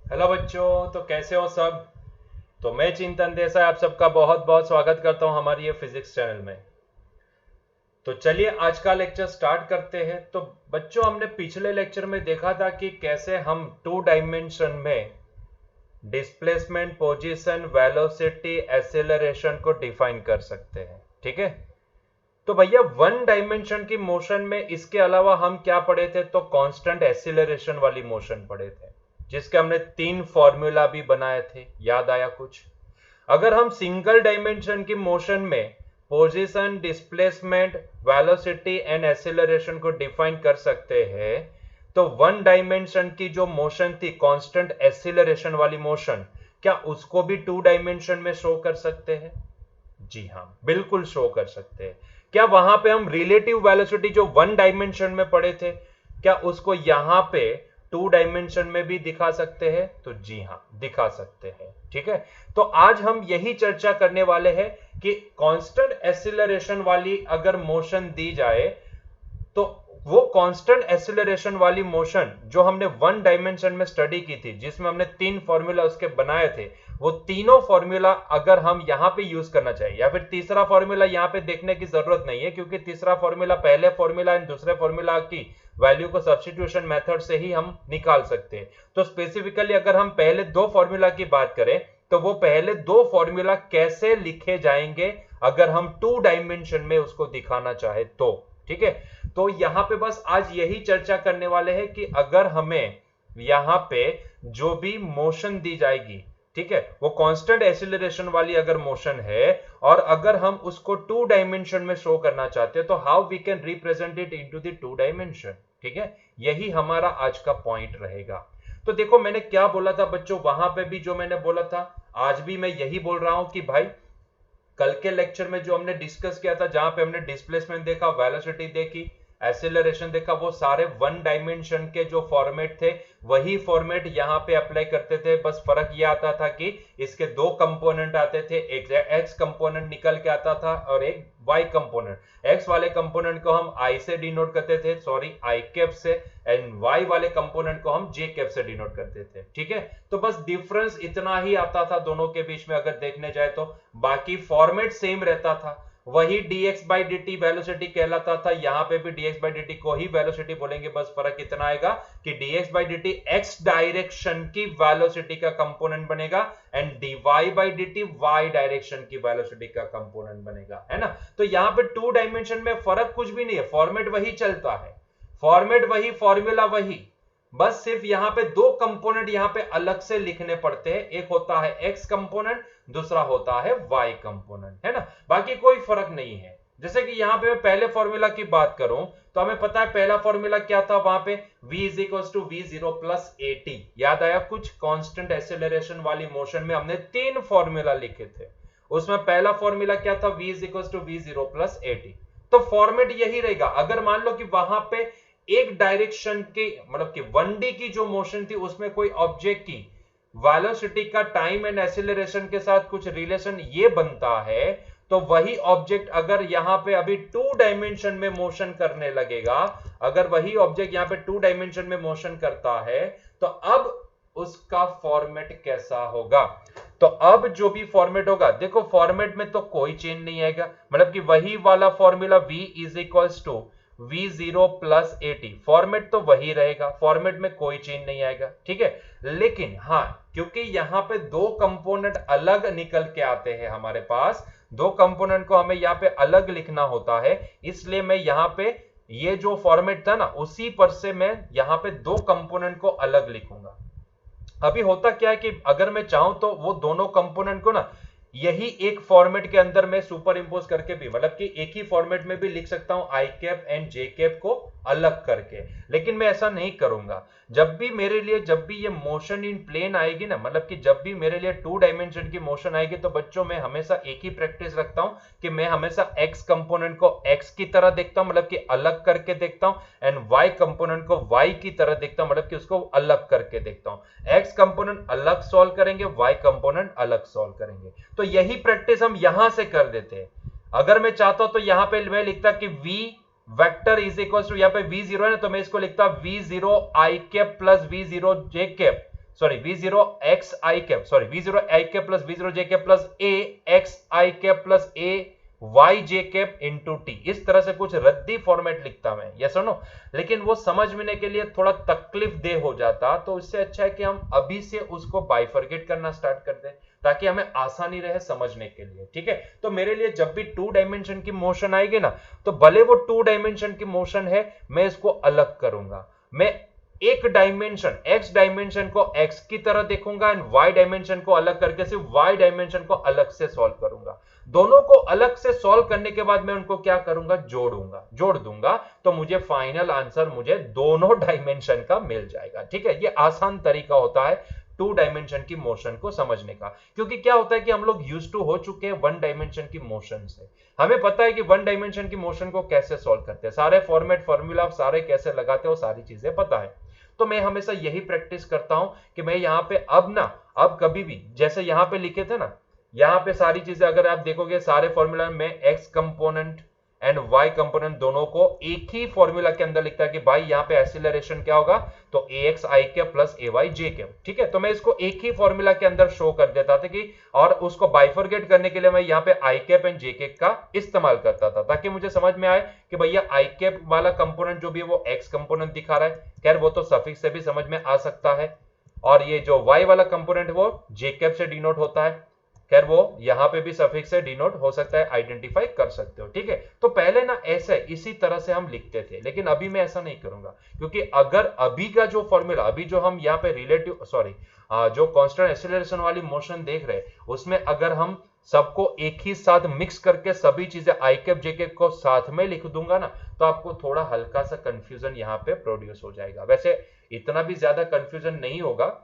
Hello बच्चों, तो कैसे हो सब। तो मैं चिंतन देसाई आप सबका बहुत बहुत स्वागत करता हूं हमारी ये फिजिक्स चैनल में। तो चलिए आज का लेक्चर स्टार्ट करते हैं। तो बच्चों, हमने पिछले लेक्चर में देखा था कि कैसे हम टू डायमेंशन में डिस्प्लेसमेंट, पोजीशन, वेलोसिटी, एक्सेलरेशन को डिफाइन कर सकते हैं। ठीक है। तो भैया वन डायमेंशन की मोशन में इसके अलावा हम क्या पढ़े थे? तो कांस्टेंट एक्सीलरेशन वाली मोशन पढ़े थे, जिसके हमने तीन फॉर्मूला भी बनाए थे। याद आया कुछ? अगर हम सिंगल डायमेंशन की मोशन में position, displacement, velocity and acceleration को डिफाइन कर सकते हैं, तो वन डायमेंशन की जो मोशन थी, कांस्टेंट एक्सीलरेशन वाली मोशन, क्या उसको भी टू डायमेंशन में शो कर सकते हैं? जी हाँ, बिल्कुल शो कर सकते हैं। क्या वहां पे हम रिलेटिव वेलोसिटी जो वन डायमेंशन में पढ़े थे, क्या उसको यहां पे टू डायमेंशन में भी दिखा सकते हैं? तो जी हाँ, दिखा सकते हैं। ठीक है। तो आज हम यही चर्चा करने वाले हैं कि कांस्टेंट एक्सीलरेशन वाली अगर मोशन दी जाए, तो वो कांस्टेंट एक्सीलरेशन वाली मोशन जो हमने वन डायमेंशन में स्टडी की थी, जिसमें हमने तीन फॉर्मूला उसके बनाए थे, वो तीनों फॉर्मूला अगर हम यहां पे यूज करना चाहिए, या फिर तीसरा फॉर्मूला यहां पे देखने की जरूरत नहीं है, क्योंकि तीसरा फॉर्मूला पहले फॉर्मूला एंड दूसरे फॉर्मूला की वैल्यू को सब्स्टिट्यूशन मेथड से ही हम निकाल सकते हैं। तो स्पेसिफिकली अगर हम पहले दो फॉर्मूला की बात करें, तो वो पहले दो फॉर्मूला कैसे लिखे जाएंगे अगर हम टू डायमेंशन में उसको दिखाना चाहे तो। ठीक है। तो यहां पे बस आज यही चर्चा करने वाले हैं कि अगर हमें यहां पे जो भी मोशन दी जाएगी, ठीक है, वो कांस्टेंट एक्सीलरेशन वाली अगर मोशन है, और अगर हम उसको टू डायमेंशन में शो करना चाहते हैं, तो how we can represent it into the two dimension. ठीक है। यही हमारा आज का पॉइंट रहेगा। तो देखो, मैंने क्या बोला था बच्चों, वहां पे भी जो मैंने बोला था, आज भी मैं यही बोल रहा हूं कि भाई, कल के लेक्चर में जो हमने डिस्कस किया था, जहां पे हमने डिस्प्लेसमेंट देखा, वेलोसिटी देखी, एक्सीलरेशन देखा, वो सारे वन डायमेंशन के जो फॉर्मेट थे, वही फॉर्मेट यहां पे अप्लाई करते थे। बस फर्क ये आता था कि इसके दो कंपोनेंट आते थे, एक एक्स कंपोनेंट निकल के आता था और एक वाई कंपोनेंट। एक्स वाले कंपोनेंट को हम आई से डिनोट करते थे, सॉरी आई कैप से, एंड वाई वाले कंपोनेंट को हम जे कैप से डिनोट करते थे। ठीक है। तो बस डिफरेंस इतना ही आता था दोनों के बीच में अगर देखने जाए तो, बाकी फॉर्मेट सेम रहता था। वही dx by dt वेलोसिटी कहलाता था, यहां पे भी dx by dt को ही वेलोसिटी बोलेंगे। बस फर्क इतना आएगा कि dx by dt x direction की वेलोसिटी का कंपोनेंट बनेगा, and dy by dt y direction की वेलोसिटी का कंपोनेंट बनेगा, है ना। तो यहां पे टू डायमेंशन में फर्क कुछ भी नहीं है, फॉर्मेट वही चलता है, फॉर्मेट वही, फॉर्मूला वही। बस सिर्फ यहां पे दो कंपोनेंट यहां पे अलग से लिखने पड़ते हैं, एक होता है एक्स कंपोनेंट, दूसरा होता है वाई कंपोनेंट, है ना। बाकी कोई फर्क नहीं है। जैसे कि यहां पे मैं पहले फॉर्मूला की बात करूं, तो हमें पता है पहला फॉर्मूला क्या था वहां पे, v is equal to v zero plus a t. याद आया कुछ? कांस्टेंट एक्सेलरेशन वाली मोशन में हमने तीन फॉर्मूला लिखे थे, उसमें पहला फॉर्मूला क्या था, v is equal to v zero plus a t. तो फॉर्मेट यही रहेगा। अगर मान लो कि वहां पे एक डायरेक्शन की, मतलब कि 1D की जो मोशन थी, उसमें कोई ऑब्जेक्ट की वेलोसिटी का टाइम एंड एक्सीलरेशन के साथ कुछ रिलेशन ये बनता है, तो वही ऑब्जेक्ट अगर यहां पे अभी टू डायमेंशन में मोशन करने लगेगा, अगर वही ऑब्जेक्ट यहां पे टू डायमेंशन में मोशन करता है, तो अब उसका फॉर्मेट कैसा होगा? तो अब जो भी फॉर्मेट होगा, देखो फॉर्मेट में तो कोई चेंज नहीं आएगा, मतलब कि वही वाला formula v is equals to v zero plus a t, format तो वही रहेगा, फॉर्मेट में कोई चेंज नहीं आएगा। ठीक है। लेकिन हाँ, क्योंकि यहां पे दो कंपोनेंट अलग निकल के आते हैं हमारे पास, दो कंपोनेंट को हमें यहाँ पे अलग लिखना होता है, इसलिए मैं यहाँ पे ये जो फॉर्मेट था ना, उसी पर से मैं यहाँ पे दो कंपोनेंट को अलग लिखूंगा। अभी होता क्या है कि अगर मैं चाहूं तो वो दोनों कंपोनेंट को ना यही एक फॉर्मेट के अंदर मैं सुपर इंपोज करके भी, मतलब कि एक ही फॉर्मेट में भी लिख सकता हूं, आई कैप एंड जे कैप को अलग करके। लेकिन मैं ऐसा नहीं करूंगा। जब भी मेरे लिए, जब भी ये मोशन इन प्लेन आएगी ना, मतलब कि जब भी मेरे लिए टू डायमेंशन की मोशन आएगी, तो बच्चों मैं हमेशा एक ही प्रैक्टिस रखता हूं कि मैं हमेशा एक्स कंपोनेंट को एक्स की तरह देखता हूं, मतलब कि अलग करके देखता हूं, एंड वाई कंपोनेंट को वाई की तरह देखता हूं, मतलब कि उसको अलग करके देखता हूं। एक्स कंपोनेंट अलग सॉल्व करेंगे, वाई कंपोनेंट अलग सॉल्व करेंगे। तो यही प्रैक्टिस हम यहां से कर देते हैं। अगर मैं चाहता हूं तो यहां पे मैं लिखता कि v vector is equal to, यहां पे v जीरो है ना, तो मैं इसको लिखता v zero I cap plus v zero J cap. Sorry v0 x i cap, sorry v0 i cap plus v0 j cap plus a x i cap plus a y j cap into T. इस तरह से कुछ रद्दी format लिखता मैं, yes और no, लेकिन वो समझने के लिए थोड़ा तकलीफ दे हो जाता, तो इससे अच्छा है कि हम अभी से उसको बाइफरकेट करना स्टार्ट कर दें ताकि हमें आसानी रहे समझने के लिए, ठीक है। तो मेरे लिए जब भी 2 डायमेंशन की मोशन आएगी ना, तो भले वो 2 डायमेंशन की मोशन है, मैं इसको अलग करूंगा। मैं एक डायमेंशन x डायमेंशन को x की तरह देखूंगा एंड y डायमेंशन को अलग करके सिर्फ y डायमेंशन को अलग से सॉल्व करूंगा। दोनों को अलग से सॉल्व करने के बाद मैं उनको क्या करूंगा, जोड़ दूंगा, तो मुझे फाइनल आंसर मुझे दोनों डायमेंशन का मिल जाएगा, ठीक है। ये आसान तरीका होता है 2 डायमेंशन की मोशन को समझने का, क्योंकि क्या होता है कि हम लोग यूज्ड टू हो चुके हैं 1 डायमेंशन की मोशन से। हमें पता है कि 1 डायमेंशन की मोशन को कैसे सॉल्व करते हैं, सारे फॉर्मेट फॉर्मूला सारे कैसे लगाते हैं, वो सारी चीजें पता है। तो मैं हमेशा यही प्रैक्टिस करता हूं कि मैं यहां पे अब कभी भी जैसे यहां पे लिखे थे ना, यहां पे सारी चीजें अगर आप देखोगे सारे फॉर्मूला में x component and y component दोनों को एक ही फॉर्मूला के अंदर लिखता है कि भाई यहां पे एक्सीलरेशन क्या होगा, तो ax i cap plus ay j cap, ठीक है। तो मैं इसको एक ही फॉर्मूला के अंदर शो कर देता था कि, और उसको बाइफरकेट करने के लिए मैं यहां पे i cap and j cap का इस्तेमाल करता था ताकि मुझे समझ में आए कि भैया i कैप वाला कंपोनेंट जो भी है वो x कंपोनेंट दिखा रहा है, खैर वो तो सफिक्स से भी समझ में आ सकता है, और ये जो y वाला कंपोनेंट वो j कैप से डिनोट होता है, खैर वो यहां पे भी सफिक्स से डिनोट हो सकता है, आइडेंटिफाई कर सकते हो, ठीक है। तो पहले ना ऐसे इसी तरह से हम लिखते थे, लेकिन अभी मैं ऐसा नहीं करूंगा, क्योंकि अगर अभी का जो फॉर्मूला, अभी जो हम यहाँ पे जो कांस्टेंट एक्सीलरेशन वाली मोशन देख रहे हैं, उसमें अगर हम सबको एक ही साथ मिक्स करके सभी चीजें आई कैप जे कैप को साथ में लिख दूंगा ना, तो आपको थोड़ा हल्का सा कंफ्यूजन यहाँ पे प्रोड्यूस हो जाएगा। वैसे इतना भी ज्यादा कंफ्यूजन नहीं होगा,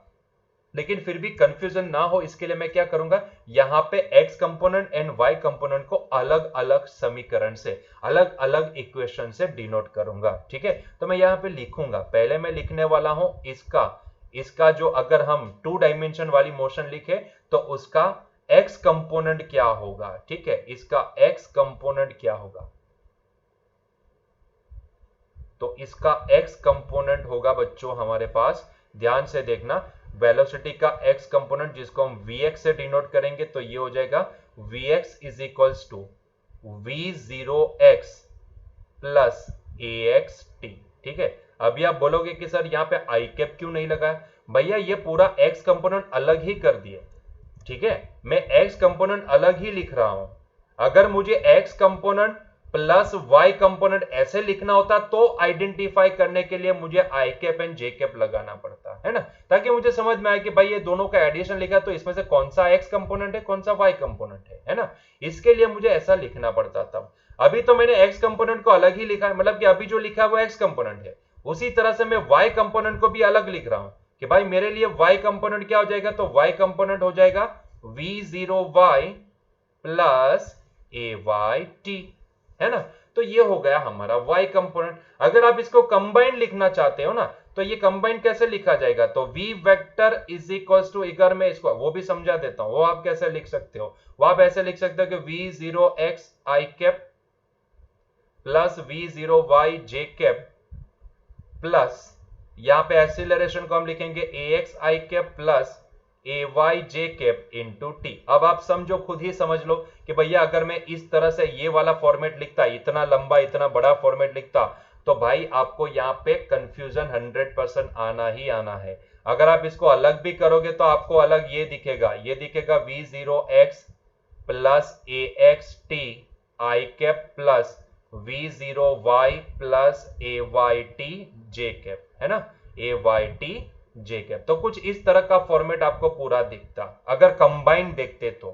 लेकिन फिर भी कंफ्यूजन ना हो इसके लिए मैं क्या करूंगा, यहां पे x component and y component को अलग अलग समीकरण से, अलग अलग इक्वेशन से डिनोट करूंगा, ठीक है। तो मैं यहां पे लिखूंगा, पहले मैं लिखने वाला हूं इसका जो अगर हम 2 डायमेंशन वाली मोशन लिखे तो उसका x कंपोनेंट क्या होगा, ठीक है, इसका x कंपोनेंट क्या होगा, तो इसका x कंपोनेंट होगा बच्चों हमारे पास, ध्यान से देखना, वेलोसिटी का x कंपोनेंट जिसको हम vx से डिनोट करेंगे, तो ये हो जाएगा vx is equals to v0x plus axt, ठीक है। अभी आप बोलोगे कि सर यहाँ पे आई कैप क्यों नहीं लगा, भैया ये पूरा x कंपोनेंट अलग ही कर दिए, ठीक है, मैं x कंपोनेंट अलग ही लिख रहा हूं। अगर मुझे x component plus y component ऐसे लिखना होता तो आइडेंटिफाई करने के लिए मुझे i cap and j cap लगाना पड़ता है ना, ताकि मुझे समझ में आए कि भाई ये दोनों का एडिशन लिखा तो इसमें से कौन सा x कंपोनेंट है कौन सा y कंपोनेंट है ना, इसके लिए मुझे ऐसा लिखना पड़ता था। अभी तो मैंने x कंपोनेंट को अलग ही लिखा है, मतलब कि अभी जो लिखा है वो x कंपोनेंट है, उसी तरह से मैं y कंपोनेंट को भी अलग लिख रहा हूं कि भाई मेरे लिए y कंपोनेंट क्या हो जाएगा, तो y कंपोनेंट हो जाएगा v0y प्लस ayt, है ना। तो ये हो गया हमारा y कंपोनेंट। अगर आप इसको कंबाइन लिखना चाहते हो ना, तो ये कंबाइन कैसे लिखा जाएगा, तो v vector is equals to, अगर मैं इसको वो भी समझा देता हूं, वो आप कैसे लिख सकते हो, वो आप ऐसे लिख सकते हो कि v0x i cap plus v0y j cap plus यहां पे एक्सीलरेशन को हम लिखेंगे ax i cap plus ay j cap into T. अब आप समझो, खुद ही समझ लो कि भैया अगर मैं इस तरह से ये वाला फॉर्मेट लिखता, इतना लंबा इतना बड़ा फॉर्मेट लिखता, तो भाई आपको यहाँ पे कंफ्यूजन 100% आना ही आना है। अगर आप इसको अलग भी करोगे तो आपको अलग ये दिखेगा v0x plus axt i cap plus v0y plus ayt j cap, है ना, ayt j कैप। तो कुछ इस तरह का फॉर्मेट आपको पूरा दिखता अगर कंबाइन देखते तो।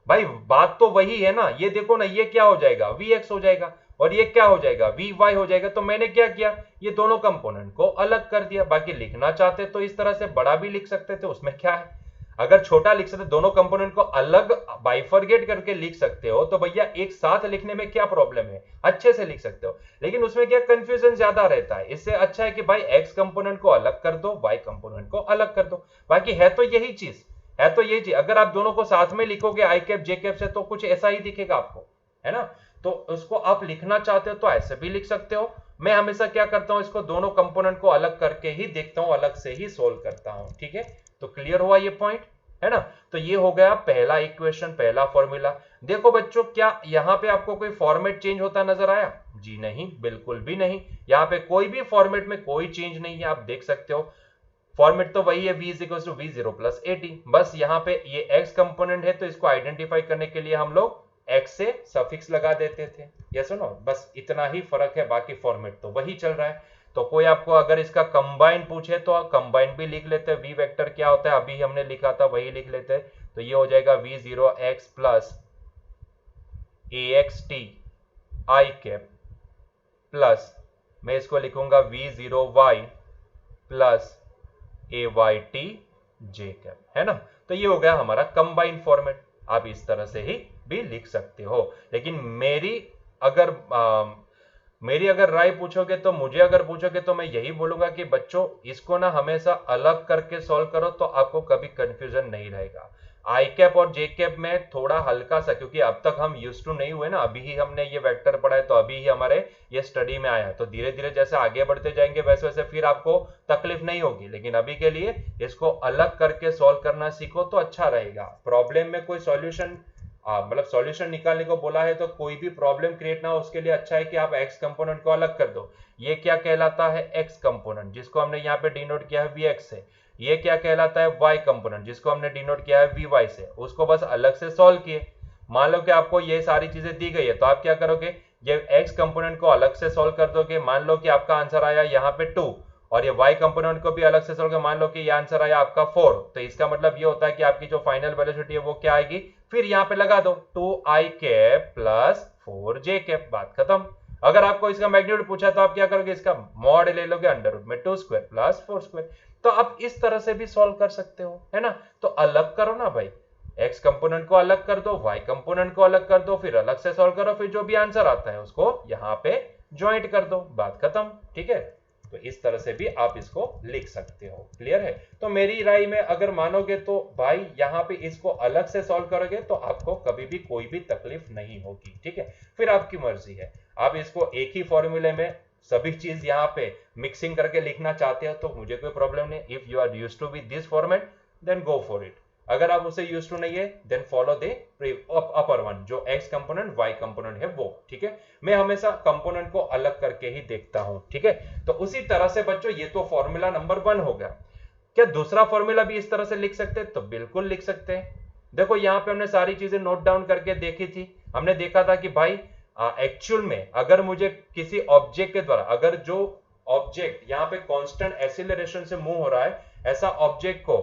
भाई बात तो वही है ना, ये देखो ना, ये क्या हो जाएगा, vx हो जाएगा और ये क्या हो जाएगा, vy हो जाएगा। तो मैंने क्या किया, ये दोनों कंपोनेंट को अलग कर दिया। बाकी लिखना चाहते तो इस तरह से बड़ा भी लिख सकते थे, उसमें क्या है, अगर छोटा लिख सकते, दोनों कंपोनेंट को अलग बाइफरकेट करके लिख सकते हो, तो भैया एक साथ लिखने में क्या प्रॉब्लम है, अच्छे से लिख सकते हो। लेकिन उसमें क्या कंफ्यूजन ज्यादा रहता है, इससे अच्छा है कि भाई x कंपोनेंट को अलग कर दो, y कंपोनेंट को अलग कर दो। बाकी है तो यही चीज, अगर आप दोनों को साथ में लिखोगे आई कैप जे कैप से, तो कुछ ऐसा ही दिखेगा आपको, है ना। तो उसको आप लिखना चाहते हो तो ऐसे भी लिख सकते हो, मैं हमेशा क्या करता हूं, इसको दोनों कंपोनेंट को अलग करके ही देखता हूं, अलग से ही सोल्व करता हूं। ठीक है, तो क्लियर हुआ ये पॉइंट, है ना। तो ये हो गया पहला इक्वेशन, पहला फॉर्मूला। देखो बच्चों, क्या यहां पे आपको कोई फॉर्मेट चेंज होता नजर आया? जी नहीं, बिल्कुल भी नहीं। यहां पे कोई भी फॉर्मेट में कोई चेंज नहीं है, आप देख सकते हो। फॉर्मेट तो वही है, v is equal to v zero plus a t. बस यहाँ पे ये x कंपोनेंट है, तो इसको आइडेंटिफाई करने के लिए हम लोग x से सफिक्स लगा देते थे। यस और नो, बस इतना ही फर्क है, बाकी फॉर्मेट तो वही चल रहा है। तो कोई आपको अगर इसका कंबाइन पूछे तो कंबाइन भी लिख लेते हैं। v वेक्टर क्या होता है, अभी हमने लिखा था वही लिख लेते हैं। तो ये हो जाएगा v zero x plus A x T I cap plus, मैं इसको लिखूंगा v जीरो वाई प्लस ए वाई टी जे कैप, है ना। तो ये हो गया हमारा कंबाइंड फॉर्मेट। आप इस तरह से ही भी लिख सकते हो, लेकिन मेरी अगर राय पूछोगे, तो मुझे अगर पूछोगे तो मैं यही बोलूंगा कि बच्चों इसको ना हमेशा अलग करके सॉल्व करो, तो आपको कभी कंफ्यूजन नहीं रहेगा। आई कैप और जे कैप में थोड़ा हल्का सा, क्योंकि अब तक हम यूज टू नहीं हुए ना, अभी ही हमने ये वेक्टर पढ़ा है, तो अभी ही हमारे ये स्टडी में आया है। तो धीरे धीरे जैसे आगे बढ़ते जाएंगे वैसे वैसे फिर आपको तकलीफ नहीं होगी, लेकिन अभी के लिए इसको अलग करके सॉल्व करना सीखो तो अच्छा रहेगा। प्रॉब्लम में कोई सॉल्यूशन मतलब सॉल्यूशन निकालने को बोला है, तो कोई भी प्रॉब्लम क्रिएट ना हो उसके लिए अच्छा है कि आप एक्स कंपोनेंट को अलग कर दो। ये क्या कहलाता है, एक्स कंपोनेंट, जिसको हमने यहाँ पे डिनोट किया है वी एक्स से। ये क्या कहलाता है, y कंपोनेंट, जिसको हमने डिनोट किया है vy से। उसको बस अलग से सॉल्व किए। मान लो कि आपको ये सारी चीजें दी गई है, तो आप क्या करोगे, ये x कंपोनेंट को अलग से सॉल्व कर दोगे। मान लो कि आपका आंसर आया यहाँ पे 2, और ये y कंपोनेंट को भी अलग से सॉल्व कर, मान लो कि ये आंसर आया आपका 4। तो इसका मतलब ये होता है कि आपकी जो फाइनल वेलोसिटी है वो क्या आएगी, फिर यहाँ पे लगा दो 2i cap plus 4j cap, बात खत्म। अगर आपको इसका मैग्नीट्यूड पूछा तो आप क्या करोगे, इसका मॉड ले लोगे अंडर रूट में 2 स्क्वायर प्लस 4 स्क्वायर। तो आप इस तरह से भी सॉल्व कर सकते हो, है ना। तो अलग करो ना भाई, x कंपोनेंट को अलग कर दो, y कंपोनेंट को अलग कर दो, फिर अलग से सॉल्व करो, फिर जो भी आंसर आता है उसको यहाँ पे ज्वाइंट कर दो, बात खत्म। ठीक है, तो इस तरह से भी आप इसको लिख सकते हो। क्लियर है। तो मेरी राय में अगर मानोगे तो भाई यहाँ पे इसको अलग से सॉल्व करोगे तो आपको कभी भी कोई भी तकलीफ नहीं होगी। ठीक है, फिर आपकी मर्जी है, आप इसको एक ही फॉर्मूले में सभी चीज यहाँ पे मिक्सिंग करके लिखना चाहते हो तो मुझे कोई प्रॉब्लम नहीं। If you are used to with this format then go for it. अगर आप उसे यूज्ड टू नहीं है then follow the upper one, जो एक्स कंपोनेंट वाई कंपोनेंट है वो। ठीक है, मैं हमेशा कंपोनेंट को अलग करके ही देखता हूं। ठीक है, तो उसी तरह से बच्चों ये तो फॉर्मूला नंबर 1 हो गया। क्या दूसरा फॉर्मूला भी इस तरह से लिख सकते हैं? तो बिल्कुल लिख सकते हैं। देखो यहाँ पे हमने सारी चीजें नोट डाउन करके देखी थी। हमने देखा था कि भाई एक्चुअल में अगर मुझे किसी ऑब्जेक्ट के द्वारा, अगर जो ऑब्जेक्ट यहाँ पे कांस्टेंट एक्सीलरेशन से मूव हो रहा है, ऐसा ऑब्जेक्ट को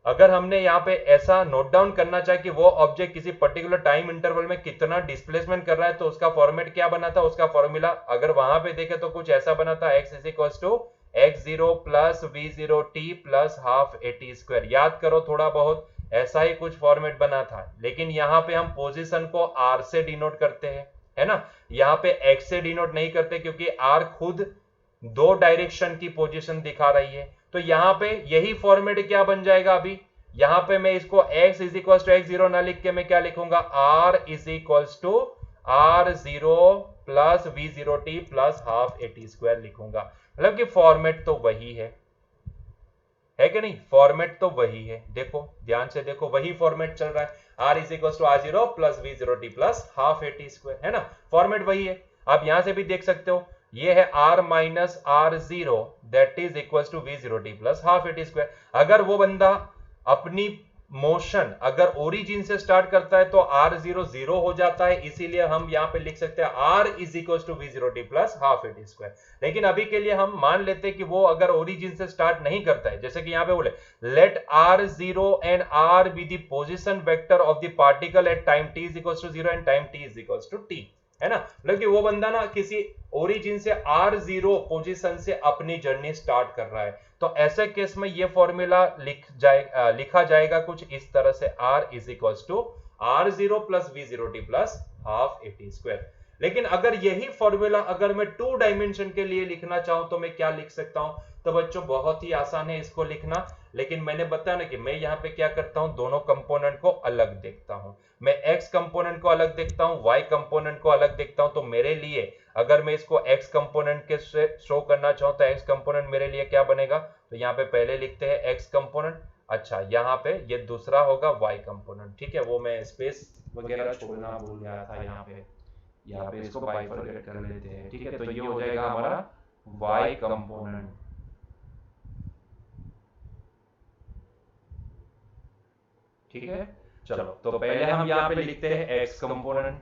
अगर हमने यहाँ पे ऐसा नोट डाउन करना चाहे कि वो ऑब्जेक्ट किसी पर्टिकुलर टाइम इंटरवल में कितना डिस्प्लेसमेंट कर रहा है, तो उसका फॉर्मेट क्या बना था, उसका फॉर्मूला अगर वहां पे देखे तो कुछ ऐसा बना था, x is equal to x0 plus v0 t plus half a t square. याद करो थोड़ा बहुत, ऐसा ही कुछ फॉर्मेट बना था, लेकिन यहाँ पे हम पोजीशन को r से डिनोट करते हैं, है ना। यहाँ पे x से डिनोट नहीं करते क्योंकि r खुद 2 डायरेक्शन की पोजीशन दिखा रही है। तो यहां पे यही फॉर्मेट क्या बन जाएगा, अभी यहां पे मैं इसको x is equal to x0 ना लिख के मैं क्या लिखूंगा, r is equal to r0 plus v0 t plus half a t square लिखूंगा। मतलब कि फॉर्मेट तो वही है कि नहीं, फॉर्मेट तो वही है। देखो ध्यान से देखो, वही फॉर्मेट चल रहा है, r is equal to r0 plus v0 t plus half a t square, है ना। फॉर्मेट वही है। आप यहां से भी देख सकते हो, ये है r minus r0 that is equal to v0 t plus half a t square. अगर वो बंदा अपनी मोशन अगर ओरिजिन से स्टार्ट करता है तो r0 0 हो जाता है, इसीलिए हम यहां पे लिख सकते हैं r is equal to v0 t plus half a t square. लेकिन अभी के लिए हम मान लेते हैं कि वो अगर ओरिजिन से स्टार्ट नहीं करता है, जैसे कि यहां पे बोले let r0 and r be the position vector of the particle at time t is equal to 0 and time t is equal to t, है ना। मतलब कि वो बंदा ना किसी ओरिजिन से r0 पोजीशन से अपनी जर्नी स्टार्ट कर रहा है, तो ऐसे केस में ये फॉर्मूला लिखा जाएगा कुछ इस तरह से, r is equal to r0 plus v0 t plus half a t square. लेकिन अगर यही फॉर्मूला अगर मैं 2 डायमेंशन के लिए लिखना चाहूं तो मैं क्या लिख सकता हूं? तो बच्चों बहुत ही आसान है इसको लिखना, लेकिन मैंने बताया ना कि मैं यहाँ पे क्या करता हूं, दोनों कंपोनेंट को अलग देखता हूं। मैं x कंपोनेंट को अलग देखता हूं, y कंपोनेंट को अलग देखता हूं। तो मेरे लिए अगर मैं इसको x कंपोनेंट के से शो करना चाहूं तो x कंपोनेंट मेरे लिए क्या बनेगा? तो यहाँ पे पहले लिखते हैं x कंपोनेंट। अच्छा, यहाँ पे ये दूसरा होगा y कंपोनेंट। ठीक है, वो मैं स्पेस वगैरह छोड़ना भूल गया था। यहाँ पे इसको बाइफरकेट कर लेते हैं। ठीक है, तो ये हो जाएगा हमारा y कंपोनेंट। ठीक है, चलो तो पहले हम यहाँ पे लिखते हैं x कंपोनेंट।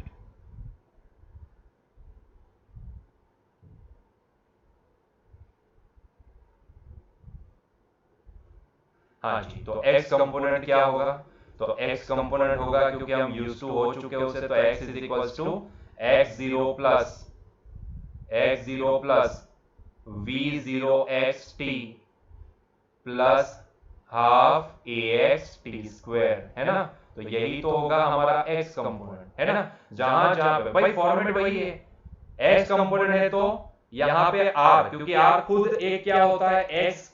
हाँ जी, तो x कंपोनेंट क्या होगा? तो x कंपोनेंट होगा, क्योंकि हम यूज टू हो चुके हैं उसे, तो x is equals to x0 plus v0 xt plus half ax t square, है ना? तो यही तो होगा हमारा x कंपोनेंट, है ना? जहां जहां पे भाई फॉर्मेट वही है, x कंपोनेंट है तो यहाँ पे r, क्योंकि r खुद एक क्या होता है, x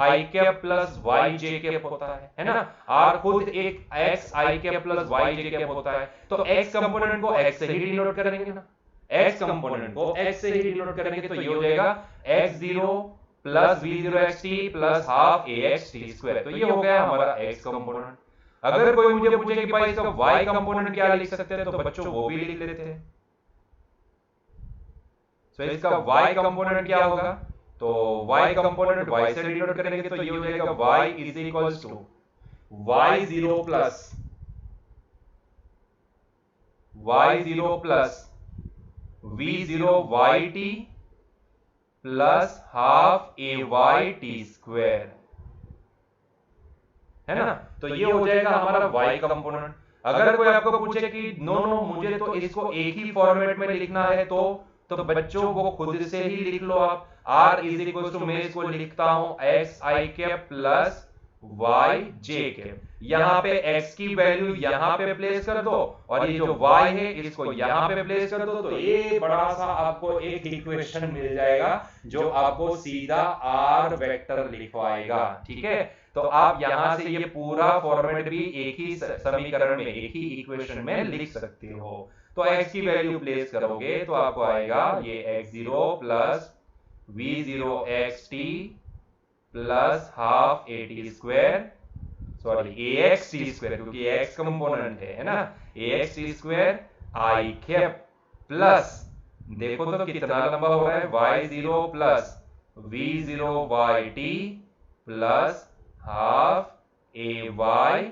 आई कैप प्लस वाई जे कैप होता है ना? r खुद एक x आई कैप प्लस वाई जे कैप होता है। तो x कंपोनेंट को x से ही डिनोट करेंगे ना, x कंपोनेंट को x से ही डिनोट करेंगे, तो ये हो जाएगा x0 plus v0 xt plus half ax t square. तो ये हो गया हमारा x कंपोनेंट। अगर कोई मुझे पूछे कि भाई इसका y कंपोनेंट क्या लिख सकते हैं, तो बच्चों वो भी लिख लेते हैं। तो इसका y कंपोनेंट क्या होगा? तो y कंपोनेंट y से डिनोट करेंगे, तो ये हो जाएगा y is equals to y0 plus v0 yt plus half ay t square, है ना? तो ये हो जाएगा हमारा y कंपोनेंट। अगर कोई आपको पूछे कि नो मुझे तो इसको एक ही फॉर्मेट में लिखना है, तो बच्चों वो खुद से ही लिख लो आप। r इज इक्वल टू, मैं इसको लिखता हूं x आई कैप प्लस y जे कैप। यहाँ पे x की वैल्यू यहाँ पे प्लेस कर दो, और ये जो y है इसको यहाँ पे प्लेस कर दो, तो ये बड़ा सा आपको एक इक्वेशन मिल जाएगा जो आपको सीधा r वेक्टर लिखवाएगा। ठीक है, तो आप यहां से ये पूरा फॉर्मेट भी एक ही समीकरण में, एक ही इक्वेशन में लिख सकते हो। तो x की वैल्यू प्लेस करोगे तो आपको आएगा ये x0 plus v0 xt plus half at square, sorry ax t square, क्योंकि x कंपोनेंट है ना, ax t स्क्वायर आई कैप प्लस, देखो तो कितना लंबा हो रहा है, y0 plus v0 yt plus half ay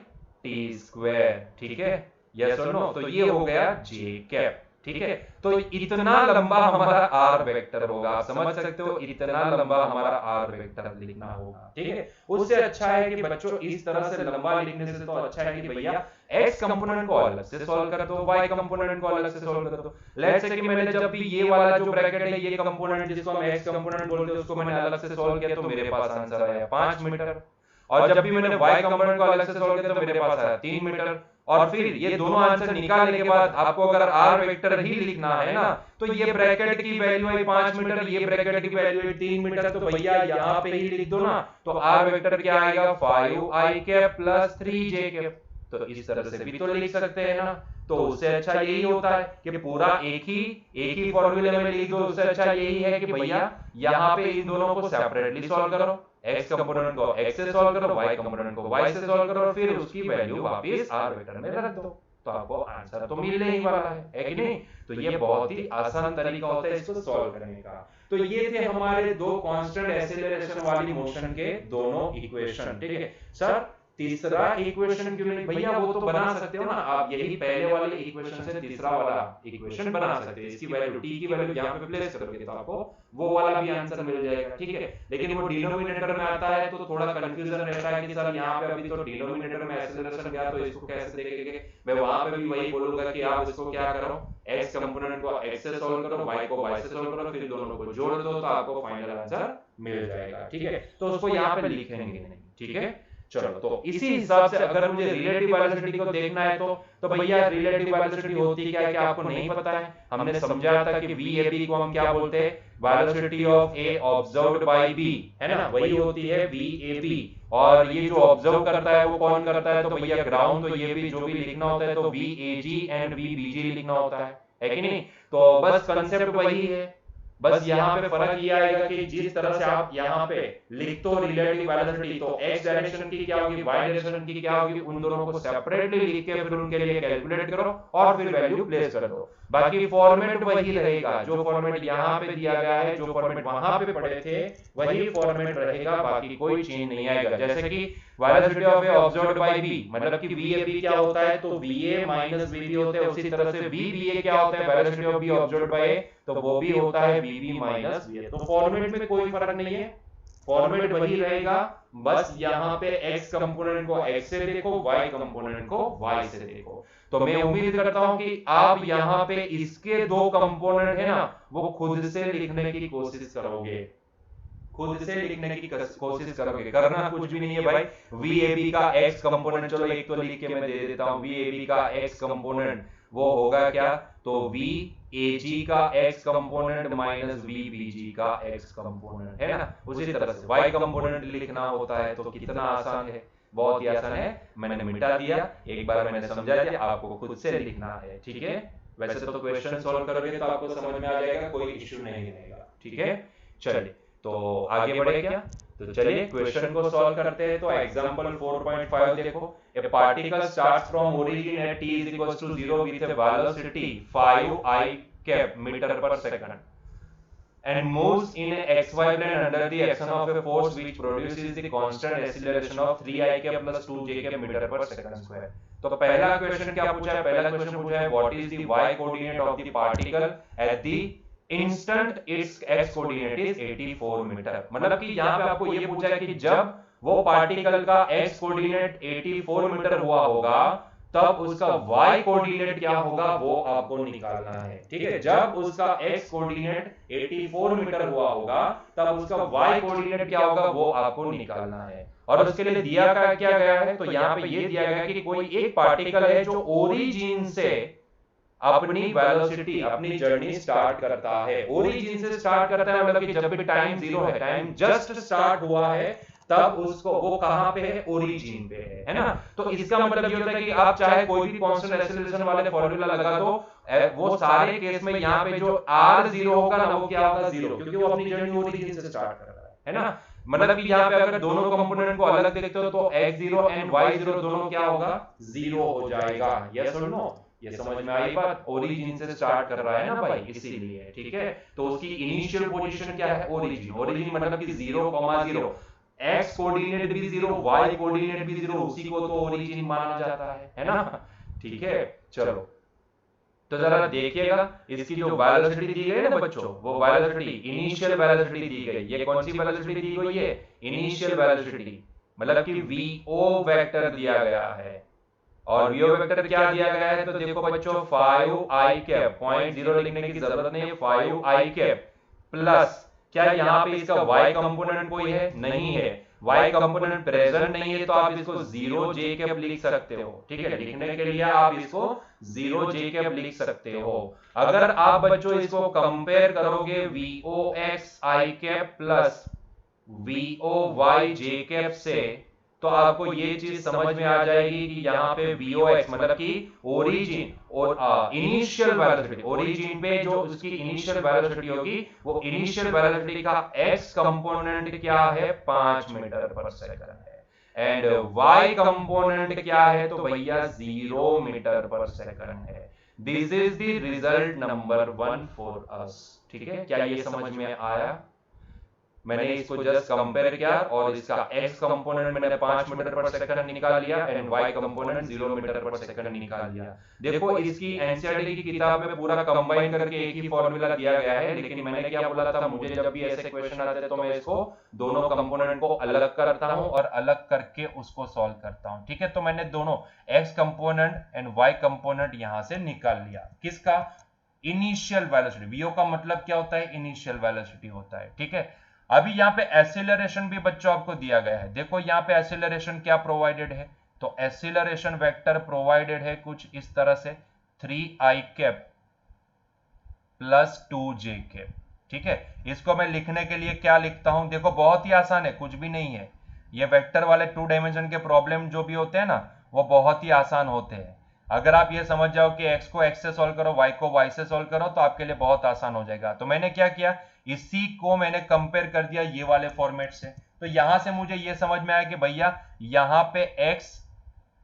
t square. ठीक है, यस और नो? तो ये हो गया जे कैप। ठीक है, तो इतना लंबा हमारा r वेक्टर होगा। आप समझ सकते हो, इतना लंबा हमारा r वेक्टर लिखना होगा। ठीक है, उससे अच्छा है कि बच्चों इस तरह से लंबा लिखने से तो अच्छा है कि भैया x कंपोनेंट को अलग से सॉल्व कर दो, y कंपोनेंट को अलग से सॉल्व कर दो। लेट्स से कि मैंने जब भी ये वाला जो ब्रैकेट है, ये कंपोनेंट जिसको हम x कंपोनेंट बोलते हैं, उसको मैंने अलग से सॉल्व किया, तो मेरे पास आंसर आया 5 मीटर। और जब भी मैंने y कंपोनेंट को अलग से सॉल्व किया तो मेरे पास आया 3 मीटर। और फिर ये दोनों आंसर निकालने के बाद आपको अगर r वेक्टर ही लिखना है ना, तो ये ब्रैकेट की वैल्यू है 5 मीटर, ये ब्रैकेट की वैल्यू है 3 मीटर, तो भैया यहाँ पे ही लिख दो ना। तो r वेक्टर क्या आएगा, 5i cap plus 3j cap. तो इस तरह से भी तो लिख सकते हैं ना। तो उससे अच्छा यही होता है कि पूरा एक ही फॉर्मूले में लिख दो। उससे अच्छा यही है कि भैया यहाँ पे इन दोनों को सेपरेटली सॉल्व करो, x कंपोनेंट को x से सॉल्व करो, y कंपोनेंट को y से सॉल्व करो, फिर उसकी वैल्यू वापस r वेक्टर में रख दो, तो आपको आंसर तो मिलने ही वाला है कि नहीं? तो ये बहुत ही आसान तरीका होता है इसको सॉल्व करने का। तो ये थे हमारे दो कांस्टेंट एक्सेलरेशन वाली मोशन के दोनों इक्वेशन। ठीक है सर, तीसरा इक्वेशन क्यों नहीं? भैया वो तो बना सकते हो ना आप, यही पहले वाले इक्वेशन से तीसरा वाला इक्वेशन बना सकते हैं। इसकी वैल्यू t की वैल्यू यहाँ पे प्लेस करोगे तो आपको वो वाला भी आंसर मिल जाएगा। ठीक है, लेकिन वो डिनोमिनेटर में आता है तो थोड़ा कंफ्यूजन रहता है कि सर यहाँ पे अभी तो डिनोमिनेटर में एक्सेलरेशन गया, तो इसको कैसे देखेंगे? मैं वहां पे भी वही बोलूंगा कि आप इसको क्या करो, x कंपोनेंट को x से सॉल्व करो, y को y से सॉल्व करो, फिर दोनों को जोड़ दो तो आपको फाइनल आंसर मिल जाएगा। ठीक है, तो उसको यहाँ पे लिखेंगे नहीं। ठीक है, चलो, तो इसी हिसाब से अगर मुझे रिलेटिव वेलोसिटी को देखना है तो भैया रिलेटिव वेलोसिटी होती क्या है क्या आपको नहीं पता है? हमने समझा था कि VAB को हम क्या बोलते हैं, velocity of A observed by B, है ना, वही होती है VAB। और ये जो ऑब्जर्व करता है वो कौन करता है, तो भैया ग्राउंड, तो ये भी जो भी लिखना होता है तो VAG एंड VBG लिखना होता है कि नहीं? तो बस कंसेप्ट वही है, बस यहाँ पे फर्क ये आएगा कि जिस तरह से आप यहाँ पे लिख तो रिलेटिव वेलोसिटी, तो एक्स डायरेक्शन की क्या होगी, वाई डायरेक्शन की क्या होगी, उन दोनों को सेपरेटली लिख के फिर उनके लिए कैलकुलेट करो और फिर वैल्यू प्लेस कर दो। बाकी फॉर्मेट वही रहेगा, जो फॉर्मेट यहाँ पे दिया गया है, जो फॉर्मेट वहां पे पढ़े थे वही फॉर्मेट रहेगा, बाकी कोई चेंज नहीं आएगा। जैसे कि velocity of A observed by B, मतलब कि VAB क्या होता है, तो VA माइनस VB होता है, उसी तरह से VBA क्या होता है, velocity of B observed by A, तो वो भी होता है VB माइनस VA। तो फॉर्मेट में कोई फर्क नहीं है, फॉर्मेट वही रहेगा, बस यहाँ पे x कंपोनेंट को x से देखो, y कंपोनेंट को y से देखो। तो मैं उम्मीद करता हूं कि आप यहाँ पे इसके दो कंपोनेंट है ना, वो खुद से लिखने की कोशिश करोगे, खुद से लिखने की कोशिश करोगे, करना कुछ भी नहीं है भाई। VAB का x कंपोनेंट, चलो एक तो लिख के मैं दे देता हूं, VAB का x कंपोनेंट वो होगा क्या, तो VAG का x कंपोनेंट माइनस VBG का x कंपोनेंट, है ना। उसी तरह से y कंपोनेंट लिखना होता है, तो कितना आसान है, बहुत ही आसान है, मैंने मिटा दिया, एक बार मैंने समझा दिया, आपको खुद से लिखना है, ठीक है। वैसे तो क्वेश्चन सॉल्व करोगे तो आपको समझ में आ जाएगा, कोई इश्यू नहीं रहेगा, ठीक है। चलिए तो आगे बढ़े क्या, तो चलिए क्वेश्चन को सॉल्व करते हैं। तो एग्जांपल 4.5 देखो, ए particle starts from origin at t is equals to 0 with a velocity 5 I cap meter per second and moves in a xy plane under the action of a force which produces the constant acceleration of 3 I cap plus 2 j cap meter per second square। तो पहला question क्या पूछा है, पहला question पूछा है what is the y coordinate of the particle at the instant its x coordinate is 84 metre. मतलब कि यहाँ पे आपको ये पूछा है कि जब वो पार्टिकल का x कोऑर्डिनेट 84 मीटर हुआ होगा तब उसका y कोऑर्डिनेट क्या होगा वो आपको निकालना है, ठीक है। जब उसका x कोऑर्डिनेट 84 मीटर हुआ होगा तब उसका y कोऑर्डिनेट क्या होगा वो आपको निकालना है। और उसके लिए दिया क्या गया है, तो यहाँ पे ये दिया गया कि कोई एक पार्टिकल है जो ओरिजिन से अपनी वेलोसिटी, अपनी जर्नी स्टार्ट करता है, ओरिजिन से स्टार्ट करता है, मतलब कि जब भी टाइम जीरो है, टाइम जस्ट स्टार्ट हुआ है, तब उसको वो कहां पे है, ओरिजिन पे है ना। तो इसका मतलब ये होता है कि आप चाहे कोई भी कांस्टेंट एक्सेलरेशन वाले फार्मूला लगा दो, वो सारे केस में यहाँ पे जो r जीरो होगा ना वो क्या होगा, जीरो, क्योंकि वो अपनी जर्नी ओरिजिन से स्टार्ट कर रहा है ना। मतलब कि यहाँ पे अगर दोनों कंपोनेंट को अलग देखते हो तो x0 एंड y0 दोनों क्या होगा, जीरो हो जाएगा, यस और नो। ये समझ में आई बात, ओरिजिन से स्टार्ट कर रहा है ना भाई, इसीलिए, ठीक है। तो उसकी इनिशियल पोजीशन क्या है, ओरिजिन, ओरिजिन मतलब कि 0,0, एक्स कोऑर्डिनेट भी 0, वाई कोऑर्डिनेट भी 0, उसी को तो ओरिजिन माना जाता है ना, ठीक है। चलो तो जरा देखिएगा इसकी जो वेलोसिटी दी गई है ना बच्चों, वो वेलोसिटी इनिशियल वेलोसिटी दी गई, ये कौन सी वेलोसिटी दी गई है, इनिशियल वेलोसिटी, मतलब कि vo वेक्टर दिया गया है। और vo वेक्टर क्या दिया गया है, तो देखो बच्चों 5 I कैप, 0.0 लिखने की जरूरत नहीं है, 5 I कैप प्लस, क्या यहाँ पे इसका y कंपोनेंट कोई है, नहीं है, y कंपोनेंट प्रेजेंट नहीं है, तो आप इसको 0 j कैप लिख सकते हो, ठीक है। लिखने के लिए आप इसको 0 j कैप लिख सकते हो। अगर आप बच्चों इसको कंपेयर करोगे vox I cap plus voy j cap से, तो आपको ये चीज समझ में आ जाएगी कि यहाँ पे vox मतलब कि ओरिजिन और इनिशियल वेलोसिटी, ओरिजिन पे जो उसकी इनिशियल वेलोसिटी होगी वो इनिशियल वेलोसिटी का x कंपोनेंट क्या है, 5 मीटर पर सेकंड है, एंड y कंपोनेंट क्या है, तो भैया 0 मीटर पर सेकंड है। This is the result number 1 for us, ठीक है। क्या ये समझ में आया, मैंने इसको जस्ट कंपेयर किया और इसका x कंपोनेंट मैंने 5 मीटर पर सेकंड निकाल लिया एंड y कंपोनेंट 0 मीटर पर सेकंड निकाल लिया। देखो इसकी एनसीईआरटी की किताब में पूरा कंबाइन करके एक ही फॉर्मूला दिया गया है, लेकिन मैंने क्या बोला था, मुझे जब भी ऐसे क्वेश्चन आते हैं तो मैं इसको दोनों कंपोनेंट को अलग करता हूं और अलग करके उसको सॉल्व करता हूं, ठीक है। तो मैंने दोनों x component and y component यहां से निकाल लिया, किसका, इनिशियल वेलोसिटी, vo का मतलब क्या होता है, इनिशियल वेलोसिटी होता है, ठीक है। अभी यहाँ पे एक्सीलरेशन भी बच्चों आपको दिया गया है, देखो यहाँ पे एक्सीलरेशन क्या प्रोवाइडेड है, तो एक्सीलरेशन वेक्टर प्रोवाइडेड है कुछ इस तरह से 3i cap plus 2j cap. ठीक है, इसको मैं लिखने के लिए क्या लिखता हूं, देखो बहुत ही आसान है, कुछ भी नहीं है, ये वेक्टर वाले 2 डायमेंशन के प्रॉब्लम जो भी होते हैं ना वो बहुत ही आसान होते हैं। अगर आप ये समझ जाओ कि x को x से सॉल्व करो, y को y से सॉल्व करो, तो आपके लिए बहुत आसान हो जाएगा। तो मैंने क्या किया, इसी को मैंने कंपेयर कर दिया ये वाले फॉर्मेट से, तो यहां से मुझे ये समझ में आया कि भैया यहाँ पे x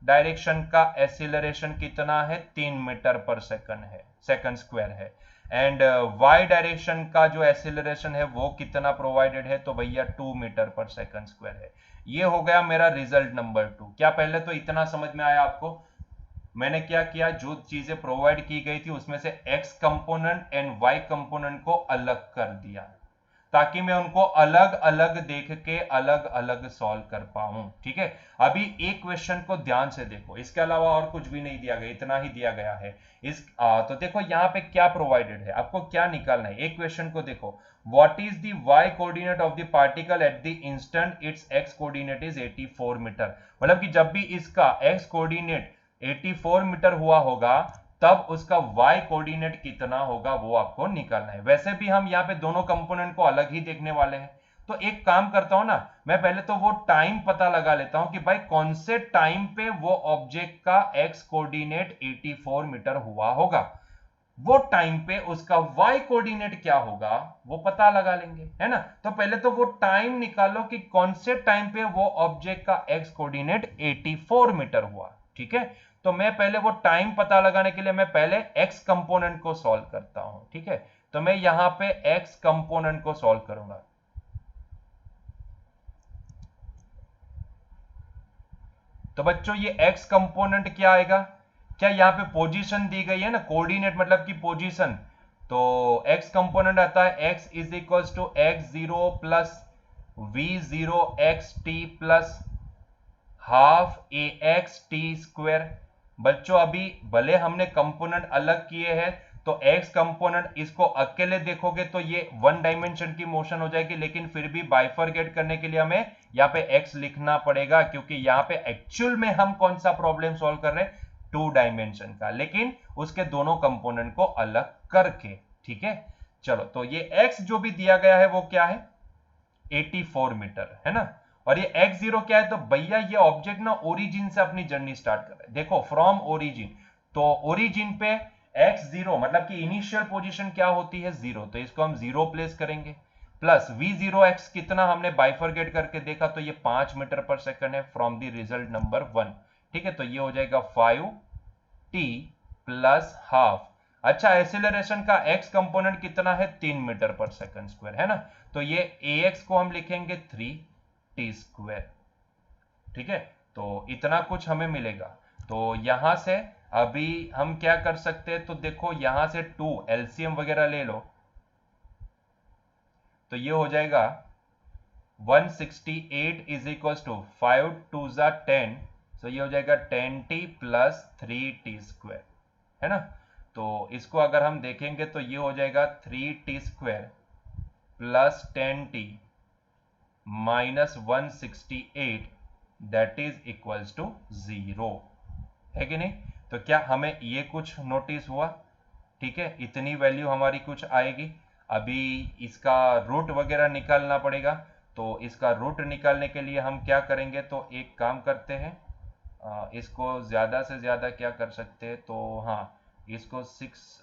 डायरेक्शन का एक्सीलरेशन कितना है, 3 मीटर पर सेकंड है, सेकंड स्क्वायर है। एंड y डायरेक्शन का जो एक्सीलरेशन है वो कितना प्रोवाइडेड है, तो भैया 2 मीटर पर सेकंड स्क्वायर है। ये हो गया मेरा रिजल्ट नंबर 2। क्या पहले तो इतना समझ में आया आपको, मैंने क्या किया, जो चीजें प्रोवाइड की गई थी उसमें से x component and y component को अलग कर दिया ताकि मैं उनको अलग अलग देख के अलग अलग सॉल्व कर पाऊं। ठीक है, अभी एक क्वेश्चन को ध्यान से देखो, इसके अलावा और कुछ भी नहीं दिया गया, इतना ही दिया गया है। तो देखो यहाँ पे क्या प्रोवाइडेड है, आपको क्या निकालना है, एक क्वेश्चन को देखो, what is the y coordinate of the particle at the instant its x coordinate is 84 metre. मतलब कि जब भी इसका x कोऑर्डिनेट 84 मीटर हुआ होगा तब उसका y कोऑर्डिनेट कितना होगा वो आपको निकालना है। वैसे भी हम यहाँ पे दोनों कंपोनेंट को अलग ही देखने वाले हैं, तो एक काम करता हूं ना, मैं पहले तो वो टाइम पता लगा लेता हूं कि भाई कौन से टाइम पे वो ऑब्जेक्ट का x कोऑर्डिनेट 84 मीटर हुआ होगा, वो टाइम पे उसका y कोऑर्डिनेट क्या होगा वो पता लगा लेंगे, है ना। तो पहले तो वो टाइम निकालो कि कौन से टाइम पे वो ऑब्जेक्ट का x कोऑर्डिनेट 84 मीटर हुआ। ठीक है, तो मैं पहले वो टाइम पता लगाने के लिए मैं पहले x कंपोनेंट को सॉल्व करता हूं। ठीक है, तो मैं यहां पे x कंपोनेंट को सॉल्व करूंगा। तो बच्चों ये x कंपोनेंट क्या आएगा, क्या यहाँ पे पोजीशन दी गई है ना, कोऑर्डिनेट मतलब कि पोजीशन, तो x कंपोनेंट आता है x is equal to x0 plus v0 xt plus half a x t square. बच्चों अभी भले हमने कंपोनेंट अलग किए हैं, तो x कंपोनेंट इसको अकेले देखोगे तो ये 1 डायमेंशन की मोशन हो जाएगी, लेकिन फिर भी बाइफरकेट करने के लिए हमें यहाँ पे x लिखना पड़ेगा, क्योंकि यहाँ पे एक्चुअल में हम कौन सा प्रॉब्लम सॉल्व कर रहे हैं, 2 डायमेंशन का, लेकिन उसके दोनों कंपोनेंट को अलग करके। ठीक है, चलो तो ये x जो भी दिया गया है वो क्या है, 84 मीटर, है ना। और ये x0 क्या है, तो भैया ये ऑब्जेक्ट ना ओरिजिन से अपनी जर्नी स्टार्ट कर रहा है, देखो फ्रॉम ओरिजिन, तो ओरिजिन पे x0 मतलब कि इनिशियल पोजीशन क्या होती है, 0, तो इसको हम 0 प्लेस करेंगे, प्लस v0x कितना हमने बाइफरकेट करके देखा, तो ये 5 मीटर पर सेकंड है फ्रॉम द रिजल्ट नंबर 1। ठीक है, तो ये हो जाएगा 5t प्लस हाफ। अच्छा, एक्सीलरेशन का x कंपोनेंट कितना है, 3 मीटर पर सेकंड स्क्वायर, है ना, तो ये ax को हम लिखेंगे 3t स्क्वायर। ठीक है, तो इतना कुछ हमें मिलेगा। तो यहां से अभी हम क्या कर सकते हैं, तो देखो यहां से 2 एलसीएम वगैरह ले लो, तो ये हो जाएगा 168 इज इक्वल टू 5 2 जा 10, तो ये हो जाएगा 10t प्लस 3t स्क्वायर, है ना। तो इसको अगर हम देखेंगे तो ये हो जाएगा 3t square plus 10t minus 168 that is equals to 0, है कि नहीं। तो क्या हमें ये कुछ नोटिस हुआ, ठीक है, इतनी वैल्यू हमारी कुछ आएगी। अभी इसका रूट वगैरह निकालना पड़ेगा, तो इसका रूट निकालने के लिए हम क्या करेंगे, तो एक काम करते हैं, इसको ज़्यादा से ज़्यादा क्या कर सकते हैं, तो हाँ इसको 28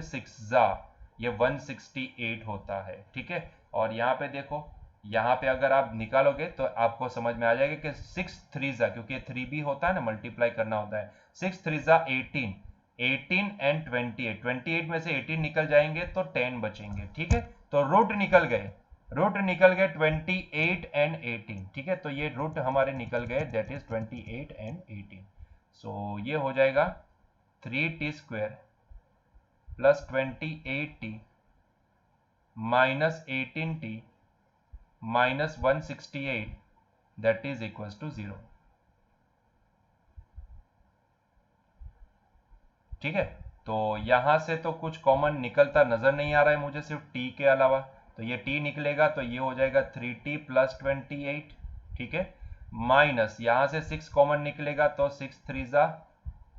6 जा ये 168 होता है। ठीक है, और यहाँ पे देखो, यहाँ पे अगर आप निकालोगे तो आपको समझ में आ जाएगा कि 6 3 जा, क्योंकि 3 भी होता है ना, मल्टीप्लाई करना होता है, 6 3 जा 18, 18 एंड 28, 28 में से 18 निकल जाएंगे तो 10 बचेंगे। ठीक है, तो रूट निकल गए, रूट निकल गए 28 एंड 18। ठीक है, तो ये रूट हमारे निकल गए, दैट इज 28 एंड 18। सो ये हो जाएगा 3t square plus 28t minus 18t minus 168 that is equal to 0। ठीक है, तो यहां से तो कुछ कॉमन निकलता नजर नहीं आ रहा है मुझे, सिर्फ t के अलावा, तो ये t निकलेगा तो ये हो जाएगा 3t प्लस 28, ठीक है, माइनस यहां से 6 कॉमन निकलेगा तो 6 3 जा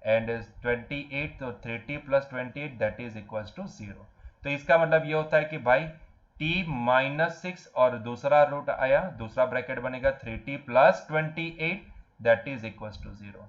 एंड 28, तो 3t plus 28 that is equals to 0। तो इसका मतलब ये होता है कि भाई t माइनस 6 और दूसरा रूट आया, दूसरा ब्रैकेट बनेगा 3t plus 28 that is equals to 0।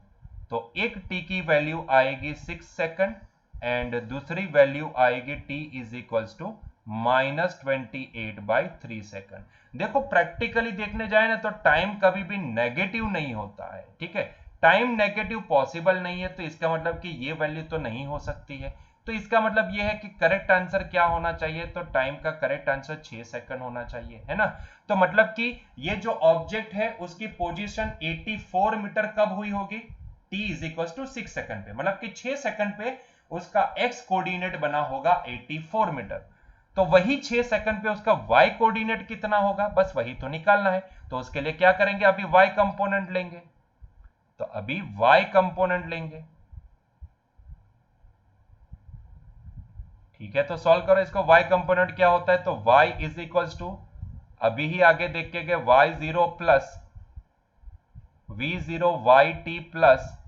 तो एक t की वैल्यू आएगी 6 सेकंड एंड दूसरी वैल्यू आएगी t is equals to -28/3 second. देखो प्रैक्टिकली देखने जाए ना तो टाइम कभी भी नेगेटिव नहीं होता है, ठीक है, टाइम नेगेटिव पॉसिबल नहीं है, तो इसका मतलब कि ये वैल्यू तो नहीं हो सकती है। तो इसका मतलब ये है कि करेक्ट आंसर क्या होना चाहिए, तो टाइम का करेक्ट आंसर 6 सेकंड होना चाहिए, है ना। तो मतलब कि ये जो ऑब्जेक्ट है उसकी पोजीशन 84 मीटर कब हुई होगी, t is equal to 6 second पे, मतलब कि 6 सेकंड पे उसका x कोऑर्डिनेट बना होगा 84 मीटर। तो वही 6 सेकंड पे उसका y कोऑर्डिनेट कितना होगा, बस वही तो निकालना है। तो उसके लिए क्या करेंगे, अभी y कंपोनेंट लेंगे, तो अभी y कंपोनेंट लेंगे, ठीक है। तो सॉल्व करो इसको, y कंपोनेंट क्या होता है, तो y इज इक्वल्स टू, अभी ही आगे देख के गए, y0 plus v0 yt plus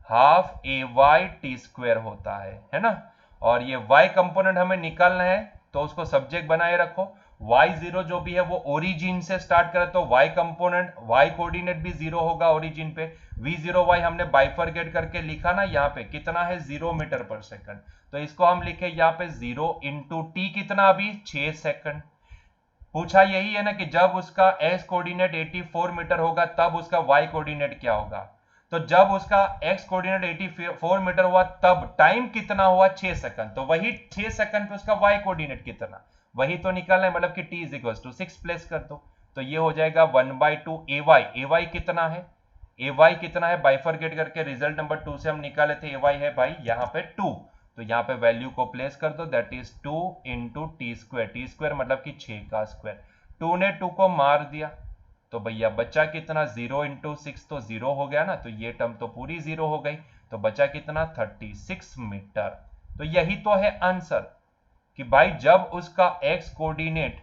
half AY t² होता है ना। और ये y कंपोनेंट हमें निकालना है तो उसको सब्जेक्ट बनाए रखो। y0 जो भी है वो ओरिजिन से स्टार्ट करे, तो y कंपोनेंट y कोऑर्डिनेट भी 0 होगा ओरिजिन पे। v0y हमने बाइफरकेट करके लिखा ना, यहाँ पे कितना है 0 मीटर पर सेकंड, तो इसको हम लिखे यहाँ पे 0 इंटू टी, कितना अभी 6 सेकंड। पूछा यही है ना कि जब उसका x कोऑर्डिनेट 84 मीटर होगा तब उसका y कोऑर्डिनेट क्या होगा, तो जब उसका x कोऑर्डिनेट 84 मीटर हुआ तब टाइम कितना हुआ 6 सेकंड, तो वही 6 सेकंड पे उसका y कोऑर्डिनेट कितना, वही तो निकालना है, मतलब कि t is equal to 6 place कर दो, तो ये हो जाएगा 1/2 ay कितना है, ay कितना है बाइफरकेट करके रिजल्ट नंबर 2 से हम निकाले थे, ay है भाई यहाँ पे 2, तो यहाँ पे वैल्यू को प्लेस कर दो, that is 2 into T square मतलब कि 6 का स्क्वायर, 2 ने 2 को मार दिया, तो भैया बचा कितना 0 इंटू 6 तो 0 हो गया ना, तो ये टर्म तो पूरी 0 हो गई, तो बचा कितना 36 मीटर। तो यही तो है आंसर कि भाई जब उसका x कोऑर्डिनेट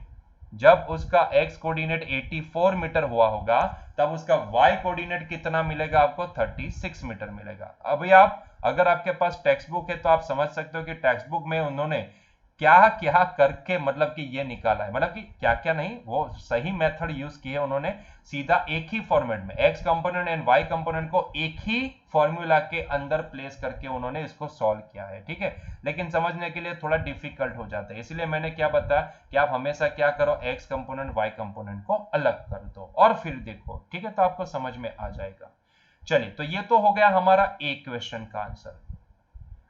84 मीटर हुआ होगा तब उसका y कोऑर्डिनेट कितना मिलेगा आपको 36 मीटर मिलेगा। अभी आप अगर आपके पास टेक्स्ट बुक है तो आप समझ सकते हो कि टेक्स्ट बुक में उन्होंने क्या क्या करके मतलब कि ये निकाला है, मतलब कि क्या क्या नहीं, वो सही मेथड यूज किए उन्होंने, सीधा एक ही फॉर्मेट में x component and y component को एक ही फॉर्मूला के अंदर प्लेस करके उन्होंने इसको सॉल्व किया है, ठीक है। लेकिन समझने के लिए थोड़ा डिफिकल्ट हो जाता है, इसलिए मैंने क्या बताया कि आप हमेशा क्या करो, x कंपोनेंट y कंपोनेंट को अलग कर दो और फिर देखो, ठीक है, तो आपको समझ में आ जाएगा। चलिए, तो ये तो हो गया हमारा ए क्वेश्चन का आंसर।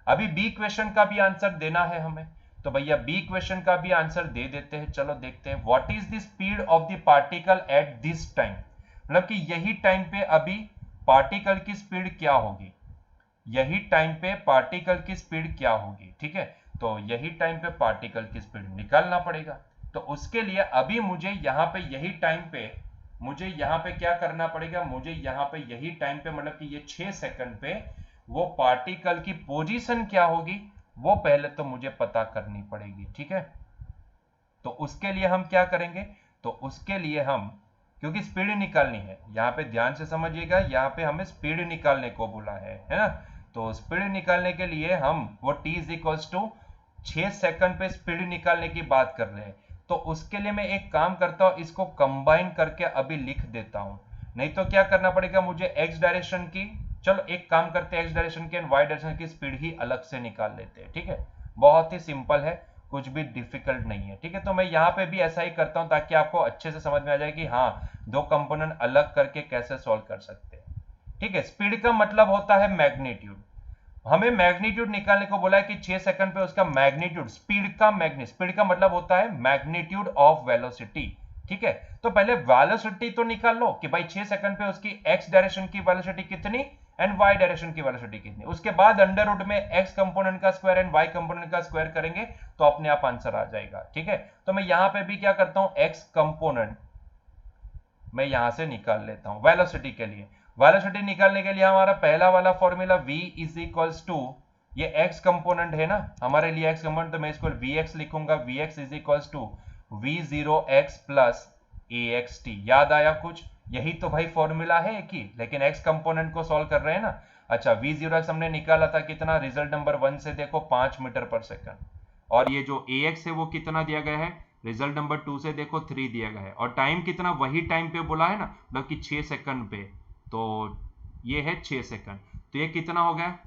अभी बी क्वेश्चन का भी आंसर देना है हमें, तो भैया बी क्वेश्चन का भी आंसर दे देते हैं। चलो देखते हैं, what is the speed of the particle at this time, मतलब कि यही टाइम पे अभी पार्टिकल की स्पीड क्या होगी, यही टाइम पे पार्टिकल की स्पीड क्या होगी, ठीक है। तो यही टाइम पे पार्टिकल की स्पीड निकालना पड़ेगा, तो उसके लिए अभी मुझे यहाँ पे यही टाइम पे मुझे यहाँ पे क्या करना पड़ेगा, मुझे यहाँ पे यही टाइम पे मतलब कि ये 6 सेकंड पे वो पार्टिकल की पोजीशन क्या होगी वो पहले तो मुझे पता करनी पड़ेगी, ठीक है। तो उसके लिए हम क्या करेंगे, तो उसके लिए हम, क्योंकि स्पीड निकालनी है, यहाँ पे ध्यान से समझिएगा, यहाँ पे हमें स्पीड निकालने को बोला है ना। तो स्पीड निकालने के लिए हम वो t is equals to 6 second पे स्पीड निकालने की बात कर रहे हैं, तो उसके लिए मैं एक काम करता हूं, इसको कंबाइन करके अभी लिख देता हूं, नहीं तो क्या करना पड़ेगा मुझे x डायरेक्शन की, चलो एक काम करते हैं x डायरेक्शन की एंड y डायरेक्शन की स्पीड ही अलग से निकाल लेते हैं, ठीक है। बहुत ही सिंपल है, कुछ भी डिफिकल्ट नहीं है, ठीक है। तो मैं यहाँ पे भी ऐसा ही करता हूं ताकि आपको अच्छे से समझ में आ जाए कि हाँ दो कंपोनेंट अलग करके कैसे सॉल्व कर सकते हैं, ठीक है। स्पीड का मतलब होता है मैग्नीट्यूड, हमें मैग्नीट्यूड निकालने को बोला है कि 6 सेकंड पे उसका मैग्नीट्यूड, स्पीड का मतलब होता है मैग्नीट्यूड ऑफ वेलोसिटी, ठीक है। तो पहले वेलोसिटी तो निकाल लो कि भाई 6 सेकंड पे उसकी x डायरेक्शन की वेलोसिटी कितनी एंड y डायरेक्शन की वेलोसिटी कितनी, उसके बाद अंडर रूट में x कंपोनेंट का स्क्वायर एंड y कंपोनेंट का स्क्वायर करेंगे तो अपने आप आंसर आ जाएगा, ठीक है। तो मैं यहां पे भी क्या करता हूं, x कंपोनेंट मैं यहां से निकाल लेता हूं वेलोसिटी के लिए। वेलोसिटी निकालने के लिए हमारा पहला वाला formula v is equals to ये x कंपोनेंट है ना हमारे लिए, x कंपोनेंट, तो मैं इसको vx लिखूंगा, vx is equals to v0x plus axt। याद आया कुछ? यही तो भाई फॉर्मूला है एक ही, लेकिन x कंपोनेंट को सॉल्व कर रहे हैं ना। अच्छा, v0x हमने निकाला था कितना, रिजल्ट नंबर 1 से देखो 5 मीटर पर सेकंड, और ये जो ax है वो कितना दिया गया है, रिजल्ट नंबर 2 से देखो 3 दिया गया है, और टाइम कितना, वही टाइम पे बोला है ना, मतलब कि 6 सेकंड पे, तो ये है 6 सेकंड, तो ये कितना हो गया,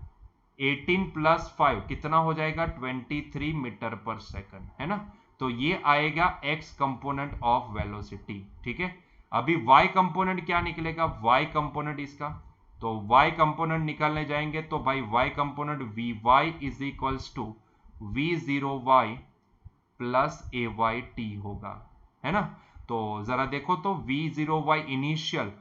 18 प्लस 5 कितना हो जाएगा, 23 मीटर पर सेकंड, है ना। तो ये आएगा x कंपोनेंट ऑफ वेलोसिटी, ठीक है। अभी y कंपोनेंट क्या निकलेगा, y कंपोनेंट इसका, तो y कंपोनेंट निकालने जाएंगे तो भाई y component vy is equals to v0y plus AYT होगा, है ना। तो जरा देखो तो v0y इनिशियल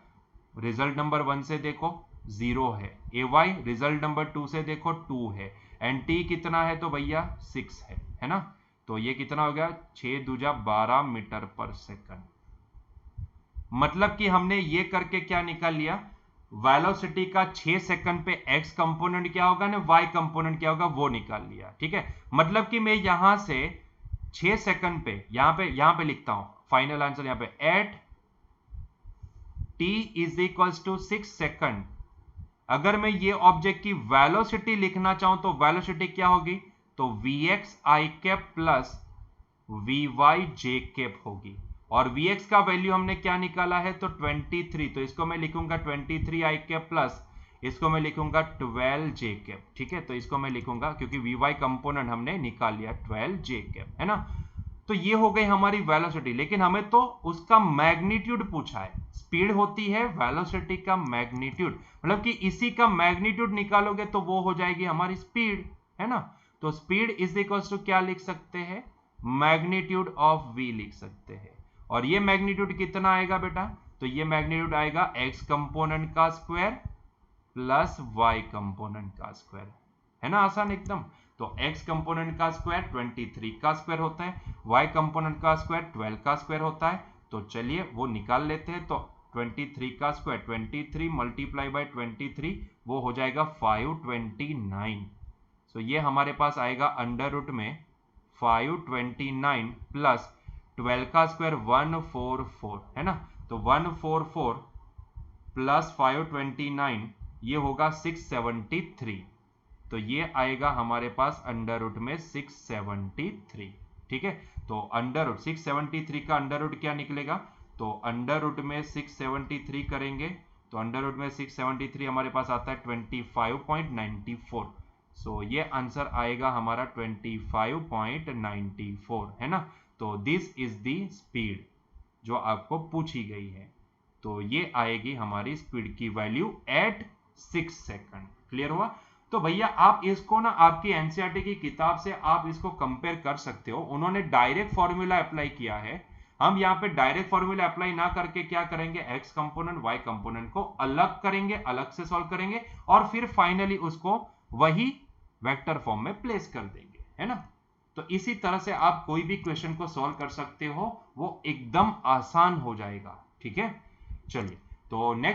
रिजल्ट नंबर 1 से देखो 0 है, AY रिजल्ट नंबर 2 से देखो 2 है, एंड t कितना है तो भैया 6 है ना। तो ये कितना हो गया, 6 दूजा 12 मीटर पर सेकंड। मतलब कि हमने ये करके क्या निकाल लिया, वेलोसिटी का 6 सेकंड पे x कंपोनेंट क्या होगा ना, y कंपोनेंट क्या होगा वो निकाल लिया, ठीक है। मतलब कि मैं यहां से 6 सेकंड पे यहां पे लिखता हूं फाइनल आंसर, यहां पे at t is equals to 6 second, अगर मैं ये ऑब्जेक्ट की वेलोसिटी लिखना चाहूं तो वेलोसिटी क्या होगी, तो vx i cap plus vy j cap होगी, और vx का वैल्यू हमने क्या निकाला है तो 23, तो इसको मैं लिखूंगा 23 i कैप प्लस इसको मैं लिखूंगा 12 j कैप, ठीक है। तो इसको मैं लिखूंगा क्योंकि vy कंपोनेंट हमने निकाल लिया 12 j कैप, है ना। तो ये हो गई हमारी वेलोसिटी, लेकिन हमें तो उसका मैग्नीट्यूड पूछा है। स्पीड होती है वेलोसिटी का मैग्नीट्यूड, मतलब कि इसी का मैग्नीट्यूड निकालोगे तो वो हो जाएगी हमारी स्पीड, है ना। तो स्पीड इज इक्वल्स टू क्या लिख सकते हैं, मैग्नीट्यूड ऑफ v लिख सकते हैं, और ये मैग्नीट्यूड कितना आएगा बेटा, तो ये मैग्नीट्यूड आएगा x कंपोनेंट का स्क्वायर प्लस y कंपोनेंट का स्क्वायर, है ना, आसान एकदम। तो x कंपोनेंट का स्क्वायर 23 का स्क्वायर होता है, y कंपोनेंट का स्क्वायर 12 का स्क्वायर होता है, तो चलिए वो निकाल लेते हैं। तो 23 का स्क्वायर 23 मल्टीप्लाई बाय 23 वो हो जाएगा 529, सो ये हमारे पास आएगा अंडर रूट में 529 प्लस 12 का स्क्वायर 144, है ना। तो 144 प्लस 529 ये होगा 673, तो ये आएगा हमारे पास अंडर रूट में 673, ठीक है। तो अंडर रूट 673 का अंडर रूट क्या निकलेगा, तो अंडर रूट में 673 करेंगे तो अंडर रूट में 673 हमारे पास आता है 25.94, सो ये आंसर आएगा हमारा 25.94, है ना। तो दिस इज द स्पीड जो आपको पूछी गई है, तो ये आएगी हमारी स्पीड की वैल्यू एट 6 सेकंड। क्लियर हुआ? तो भैया आप इसको ना आपकी एनसीईआरटी की किताब से आप इसको कंपेयर कर सकते हो, उन्होंने डायरेक्ट फॉर्मूला अप्लाई किया है, हम यहाँ पे डायरेक्ट फॉर्मूला अप्लाई ना करके क्या करेंगे, एक्स कंपोनेंट वाई कंपोनेंट को अलग करेंगे, अलग से सॉल्व करेंगे, और फिर फाइनली उसको वही वेक्टर फॉर्म में प्लेस कर देंगे, है ना। तो इसी तरह से आप कोई भी क्वेश्चन को सॉल्व कर सकते हो, वो एकदम आसान हो जाएगा, ठीक है। चलिए, तो नेक्स्ट